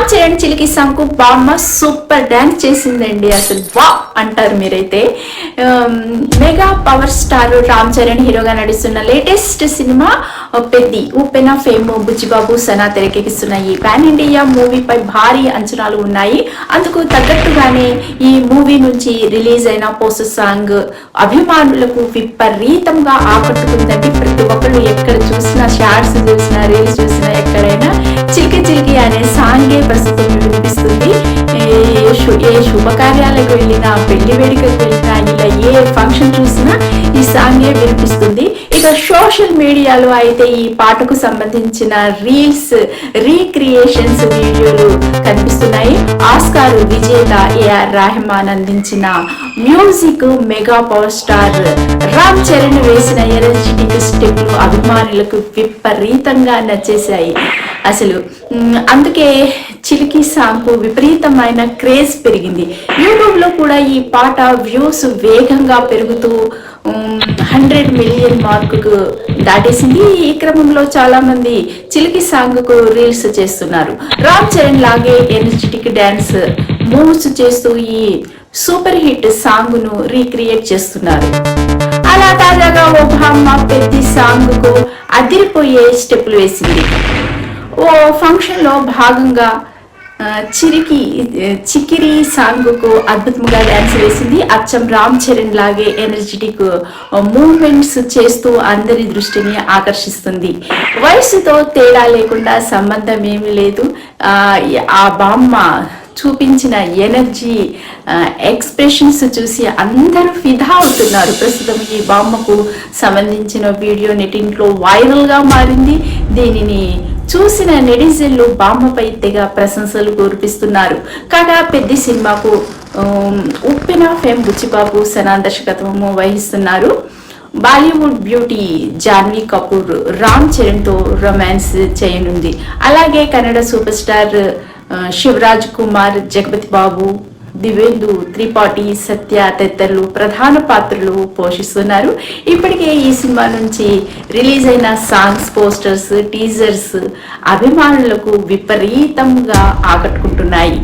రామ్ చరణ్ చిలికి సాంగ్ కు బామ్మ సూపర్ డాన్స్ చేసిందండి. అసలు వా అంటారు మీరైతే. Mega power star Ram Charan హీరోగా నడుస్తున్న లేటెస్ట్ సినిమా పెద్ది. ఉప్పెన ఫేమ్ బుచ్చిబాబు సనా తెరకెక్కిస్తున్న ఈ పాన్ ఇండియా మూవీపై భారీ అంచనాలు ఉన్నాయి. అందుకు తగ్గట్టుగానే ఈ మూవీ నుంచి రిలీజ్ అయిన పోస్టర్ సాంగ్ అభిమానులకు విపరీతంగా ఆకట్టుకుందండి. ప్రతి ఒక్కళ్ళు ఎక్కడ చూసినా, షార్ట్స్ చూసినా, రీల్స్ చూసినా, ఎక్కడైనా చిలికి చిలికి అనే సాంగే ప్రస్తుతం వినిపిస్తుంది. ఏ శుభకార్యాలకు వెళ్ళినా, పెళ్లి వేడుకకు వెళ్ళినా, ఇలా ఏ ఫంక్షన్ చూసినా ఈ సాంగే వినిపిస్తుంది. ఇక సోషల్ మీడియాలో అయితే ఈ పాటకు సంబంధించిన రీల్స్, రీక్రియేషన్స్ వీడియోలు కనిపిస్తున్నాయి. ఆస్కార్ విజేత ఏఆర్ రెహమాన్ అందించిన music mega power star Ram Charan వేసిన ఎనర్జెటిక్ స్టెప్లు అభిమానులకు విపరీతంగా నచ్చేశాయి. అసలు అందుకే చిలికి సాంగ్ కు విపరీతమైన క్రేజ్ పెరిగింది. యూట్యూబ్ లో కూడా ఈ పాట వ్యూస్ వేగంగా పెరుగుతూ 100 మిలియన్ మార్కుకు దాటేసింది. ఈ క్రమంలో చాలా మంది చిలికి సాంగ్ కు రీల్స్ చేస్తున్నారు. రామ్ చరణ్ లాగే ఎనర్జెటిక్ డాన్స్ మూవ్స్ చేస్తూ ఈ సూపర్ హిట్ సాంగ్ ను రీక్రియేట్ చేస్తున్నారు. అలా తాజాగా ఓ భామ పెద్ది సాంగ్ కు అదిరిపోయే స్టెప్పులు వేసింది. ఓ ఫంక్షన్ లో భాగంగా చికిరి సాంగ్ కు అద్భుతంగా డాన్స్ వేసింది. అచ్చం రామ్ చరణ్ లాగే ఎనర్జెటిక్ మూవ్మెంట్స్ చేస్తూ అందరి దృష్టిని ఆకర్షిస్తుంది. వయసుతో తేడా లేకుండా సంబంధం ఏమీ లేదు. ఆ బామ్మ చూపించిన ఎనర్జీ, ఎక్స్ప్రెషన్స్ చూసి అందరూ ఫిదా అవుతున్నారు. ప్రస్తుతం ఈ బామ్మకు సంబంధించిన వీడియో నెటింట్లో వైరల్ గా మారింది. దీనిని చూసిన నెటిజన్లు బామ్మపై తెగ ప్రశంసలు కురిపిస్తున్నారు. కాగా పెద్ద సినిమాకు ఉప్పెన ఫేమ్ బుచ్చిబాబు సనా దర్శకత్వము వహిస్తున్నారు. బాలీవుడ్ బ్యూటీ జాన్వీ కపూర్ రామ్ చరణ్ తో రొమాన్స్ చేయనుంది. అలాగే కన్నడ సూపర్ స్టార్ శివరాజ్ కుమార్, జగపతి బాబు, దివేందు త్రిపాఠి, సత్య తదితరులు ప్రధాన పాత్రలు పోషిస్తున్నారు. ఇప్పటికే ఈ సినిమా నుంచి రిలీజ్ అయిన సాంగ్స్, పోస్టర్స్, టీజర్స్ అభిమానులకు విపరీతంగా ఆకట్టుకుంటున్నాయి.